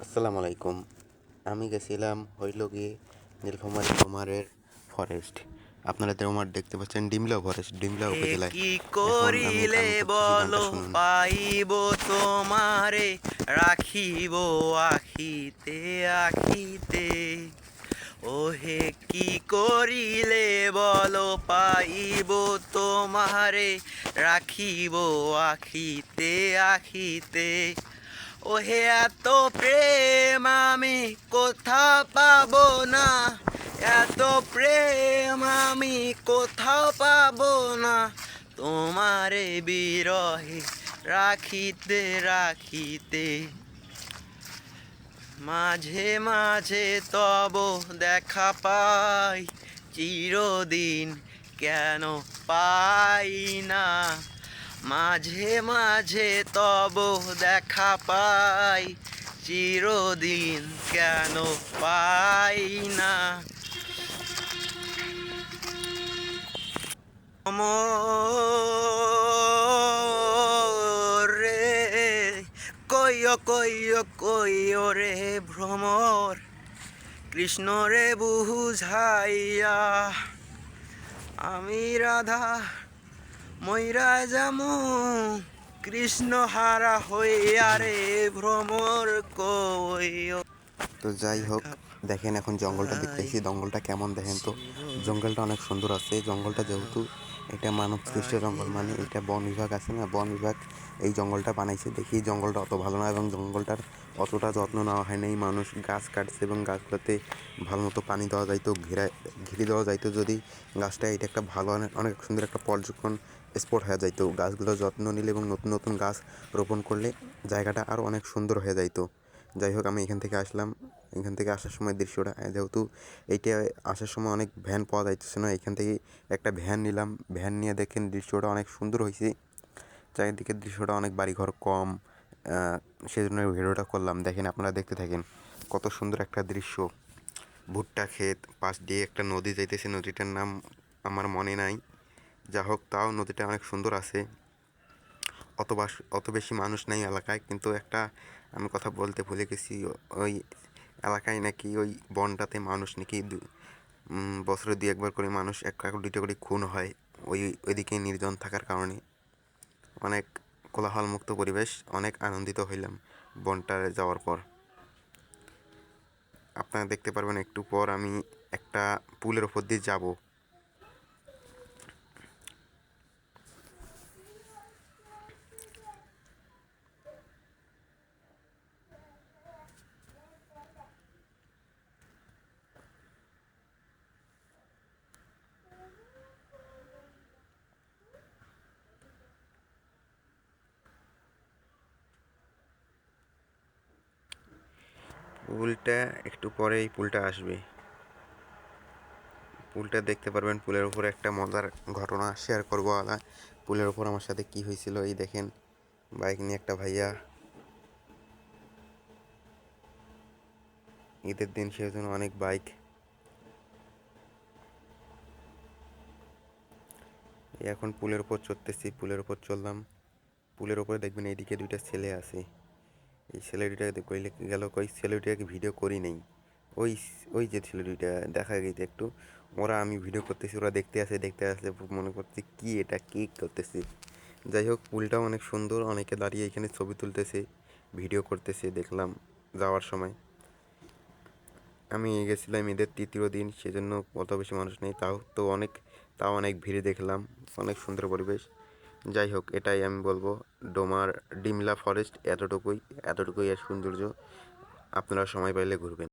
আসসালামু আলাইকুম। আমি গেছিলাম হইল গিয়ে নীলফামারী ডোমারের ফরেস্ট। আপনারা ডোমার দেখতে পাচ্ছেন ডিমলা ফরেস্ট, ডিমলা এ উপজেলায়। কি এখন আমি করিলে গান করতেছি, গানটা বলো শুনুন। পাইব তোমারে রাখিব আখিতে আখিতে। ওহে কি করিলে বলো পাইব তোমারে রাখিব আখিতে আখিতে। ওহে এত প্রেম আমি কোথা পাবো না, এত প্রেম আমি কোথাও পাবো না, তোমারে বিরহে রাখিতে রাখিতে। মাঝে মাঝে তব দেখা পাই, চিরদিন কেন পাই না। মাঝে মাঝে তব দেখা পাই, চিরদিন কেন পাই না। রে কইও কইও কইও রে ভ্রমর, কৃষ্ণ রে বুঝাইয়া আমি রাধা ময়রা যামু, কৃষ্ণ হারা হইয়া রে ভ্রমর কইও। তো যাই হোক, দেখেন এখন জঙ্গলটা দেখতেছি, জঙ্গলটা কেমন দেখেন তো। জঙ্গলটা অনেক সুন্দর আছে। জঙ্গলটা যেহেতু এটা মানব সৃষ্ট জঙ্গল, মানে এটা বন বিভাগ আছে না, বন বিভাগ এই জঙ্গলটা বানাইছে। দেখি জঙ্গলটা অত ভালো না এবং জঙ্গলটার অতটা যত্ন নেওয়া হয় নাই। মানুষ গাছ কাটছে এবং গাছগুলোতে ভালো মতো পানি দেওয়া যাইতো, ঘিরে দেওয়া যাইতো। যদি গাছটা এটা একটা ভালো অনেক সুন্দর একটা পর্যটন স্পট হয়ে যাইতো। গাছগুলো যত্ন নিলে এবং নতুন নতুন গাছ রোপণ করলে জায়গাটা আরও অনেক সুন্দর হয়ে যাইতো। যাই হোক, আমি এখান থেকে আসলাম। এখান থেকে আসার সময় দৃশ্যটা, যেহেতু এইটা আসার সময় অনেক ভ্যান পাওয়া যাইতেছে না, এখান থেকে একটা ভ্যান নিলাম। ভ্যান নিয়ে দেখেন দৃশ্যটা অনেক সুন্দর হয়েছে। চারিদিকের দৃশ্যটা অনেক বাড়িঘর কম, সেজন্য ভিডিওটা করলাম। দেখেন, আপনারা দেখতে থাকেন কত সুন্দর একটা দৃশ্য। ভুট্টা ক্ষেত, পাশ দিয়ে একটা নদী যাইতেছে, নদীটার নাম আমার মনে নাই। যা হোক, তাও নদীটা অনেক সুন্দর আছে। অত বেশি মানুষ নাই এলাকায়, কিন্তু একটা আমি কথা বলতে ভুলে গেছি। ওই এলাকায় নাকি ওই বনটাতে মানুষ নাকি বছরে 2-1 বার করে মানুষ 1-2টা করে খুন হয় ওইদিকে নির্জন থাকার কারণে। অনেক কোলাহলমুক্ত পরিবেশ, অনেক আনন্দিত হইলাম বনটায় যাওয়ার পর। আপনারা দেখতে পারবেন একটু পর আমি একটা পুলের ওপর দিয়ে যাব। পুলটা একটু পরে এই পুলটা আসবে। পুলটা দেখতে পারবেন। পুলের উপরে একটা মজার ঘটনা শেয়ার করবো। পুলের উপর আমার সাথে কি হয়েছিল, এই দেখেন বাইক নিয়ে একটা ভাইয়া, ঈদের দিন সেজন্য অনেক বাইক। এখন পুলের উপর চড়তেছি, পুলের উপর চললাম। পুলের উপরে দেখবেন এইদিকে 2টা ছেলে আছে। এই ছেলে দুইটা কইলে গেল, কই ছেলে দুইটাকে ভিডিও করি নেই। ওই ওই যে ছেলে দুইটা দেখা গেছে একটু, ওরা আমি ভিডিও করতেছি, ওরা দেখতে আসে মনে করছে কি এটা কি করতেছি। যাই হোক, পুলটাও অনেক সুন্দর, অনেকে দাঁড়িয়ে এখানে ছবি তুলতেছে, ভিডিও করতেছে দেখলাম যাওয়ার সময়। আমি গেছিলাম ঈদের 3য় দিন, সেজন্য অত বেশি মানুষ নেই, তাও অনেক ভিড় দেখলাম, অনেক সুন্দর পরিবেশ। যাই হোক, এটাই আমি বলবো, ডিমলা ফরেস্ট এতটুকুই এর সৌন্দর্য। আপনারা সময় পাইলে ঘুরবেন।